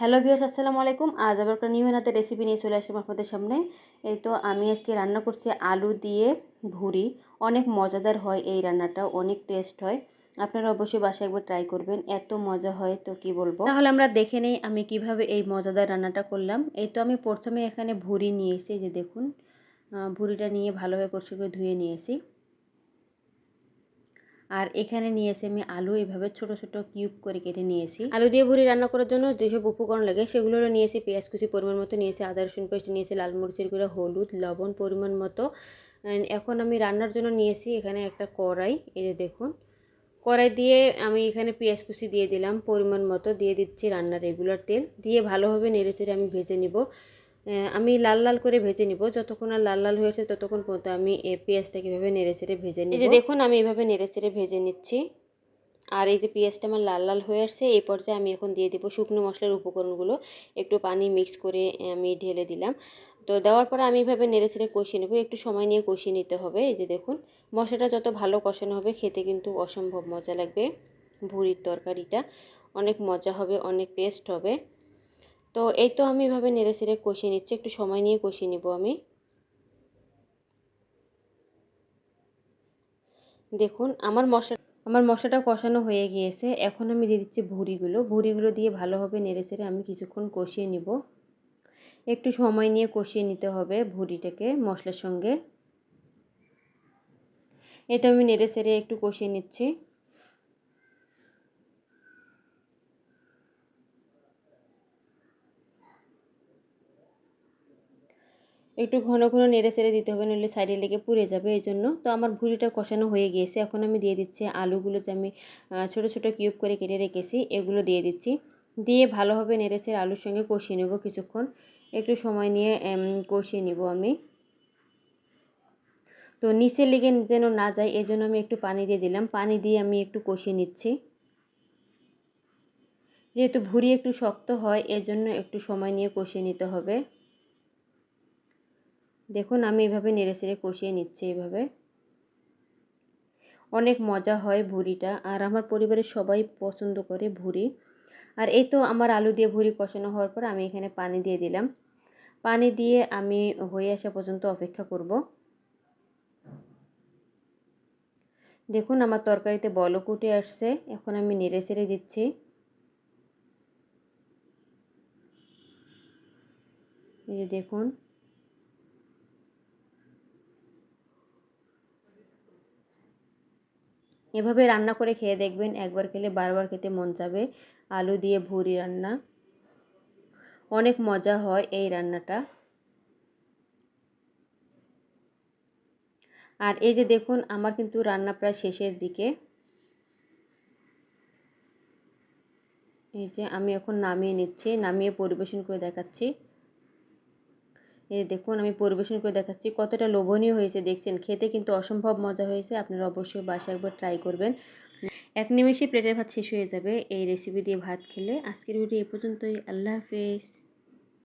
Hello viewers, আসসালামু আলাইকুম। আজ আবার একটা নিউ হাতে রেসিপি নিয়ে চলে আসলাম আপনাদের সামনে। এই তো আমি আজকে রান্না করছি আলু দিয়ে ভুড়ি। অনেক মজাদার হয় এই রান্নাটা, অনেক টেস্ট হয়। আপনারা অবশ্যই বাসায় একবার ট্রাই করবেন, এত মজা হয় তো কি বলবো। তাহলে আমরা দেখে নেই আমি কিভাবে এই মজাদার রান্নাটা করলাম। এই তো আমি প্রথমে এখানে ভুড়ি নিয়েছি, যে দেখুন ভুড়িটা নিয়ে ভালোভাবে পরিষ্কার করে ধুয়ে নিয়েছি। আর এখানে নিয়েছি আমি আলু, এভাবে ছোট ছোট কিউব করে কেটে নিয়েছি। আলু দিয়ে ভুড়ি রান্না করার জন্য যেসব উপকরণ লাগে সেগুলো নিয়েছি। পেঁয়াজ কুচি পরিমাণ মতো নিয়েছি, আদা রসুন পেস্ট নিয়েছি, লাল মরিচের গুঁড়া, হলুদ, লবণ পরিমাণ মতো। এখন আমি রান্নার জন্য নিয়েছি এখানে একটা কড়াই। এই যে দেখুন, কড়াই দিয়ে আমি এখানে পেঁয়াজ কুচি দিয়ে দিলাম পরিমাণ মতো, দিয়ে দিচ্ছি রান্নার রেগুলার তেল, দিয়ে ভালোভাবে নেড়েচেড়ে আমি ভেজে নিব। আমি লাল লাল করে ভেজে নিব। যতক্ষণ আর লাল লাল হয়েছে ততক্ষণ পর্যন্ত আমি পেঁয়াজটাকে এভাবে নেড়েচেড়ে ভেজে নিব। এই যে দেখুন, আমি এভাবে নেড়েচেড়ে ভেজে নিচ্ছি। আর এই যে পেঁয়াজটা আমার লাল লাল হয়ে আসছে, এই পর্যায়ে আমি এখন দিয়ে দেবো শুকনো মশলার উপকরণগুলো। একটু পানি মিক্স করে আমি ঢেলে দিলাম। তো দেওয়ার পরে আমি এভাবে নেড়েচেড়ে কষিয়ে নেব, একটু সময় নিয়ে কষিয়ে নিতে হবে। এই যে দেখুন, মশলাটা যত ভালো কষানো হবে খেতে কিন্তু অসম্ভব মজা লাগবে। ভুড়ির তরকারিটা অনেক মজা হবে, অনেক টেস্ট হবে। তো এই তো আমি এভাবে নেড়েচেড়ে কষিয়ে নিচ্ছি, একটু সময় নিয়ে কষিয়ে নিব আমি। দেখুন আমার মশলাটা কষানো হয়ে গিয়েছে। এখন আমি দিয়ে দিচ্ছি ভুড়িগুলো দিয়ে ভালোভাবে নেড়েচেড়ে আমি কিছুক্ষণ কষিয়ে নিব। একটু সময় নিয়ে কষিয়ে নিতে হবে ভুড়িটাকে মশলার সঙ্গে। এটা আমি নেড়েচেড়ে একটু কষিয়ে নিচ্ছি। একটু ঘন ঘন নেড়েচেড়ে দিতে হবে, নইলে সাইডে লেগে পুড়ে যাবে, এই জন্য। তো আমার ভুড়িটা কষানো হয়ে গিয়েছে। এখন আমি দিয়ে দিচ্ছি আলুগুলো, যে আমি ছোট ছোট কিউব করে কেটে রেখেছি, এগুলো দিয়ে দিচ্ছি। দিয়ে ভালোভাবে নেড়েচেড়ে আলুর সঙ্গে কষিয়ে নেব কিছুক্ষণ। একটু সময় নিয়ে কষিয়ে নিব আমি। তো নিচে লেগে যেন না যায়, এজন্য আমি একটু পানি দিয়ে দিলাম। পানি দিয়ে আমি একটু কষিয়ে নিচ্ছি। যেহেতু ভুড়ি একটু শক্ত হয়, এর জন্য একটু সময় নিয়ে কষিয়ে নিতে হবে। দেখুন, আমি এভাবে নেড়েচেড়ে কষিয়ে নিচ্ছি এভাবে। অনেক মজা হয় ভুড়িটা, আর আমার পরিবারের সবাই পছন্দ করে ভুড়ি। আর এই তো আমার আলু দিয়ে ভুড়ি কষানো হওয়ার পর আমি এখানে পানি দিয়ে দিলাম। পানি দিয়ে আমি হয়ে আসা পর্যন্ত অপেক্ষা করব। দেখুন, আমার তরকারিতে বলক উঠে আসছে। এখন আমি নেড়েচেড়ে দিচ্ছি। এই যে দেখুন, এভাবে রান্না করে খেয়ে দেখবেন, একবার খেলে বারবার খেতে মন যাবে। আলু দিয়ে ভুড়ি রান্না অনেক মজা হয় এই রান্নাটা। আর এই যে দেখুন, আমার কিন্তু রান্না প্রায় শেষের দিকে। এই যে আমি এখন নামিয়ে নিচ্ছি, নামিয়ে পরিবেশন করে দেখাচ্ছি। এই দেখুন, আমি পরিবেশন করে দেখাচ্ছি কতটা লোভনীয় হয়েছে, দেখছেন? খেতে কিন্তু অসম্ভব মজা হয়েছে। আপনারা অবশ্যই বাসায় একবার ট্রাই করবেন। এক নিমেষে প্লেটের ভাত শেষ হয়ে যাবে এই রেসিপি দিয়ে ভাত খেলে। আজকের ভিডিও এ পর্যন্তই। আল্লাহ হাফেজ।